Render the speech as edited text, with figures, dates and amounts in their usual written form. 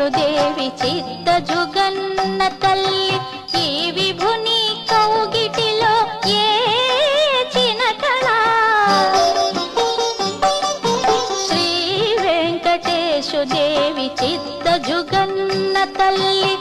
దేవి చిత్త జుగన్న తల్లి ఈ విభుని కౌగిటిలో ఏ చినకళ శ్రీ వెంకటేశు దేవి చిత్త జుగన్న తల్లి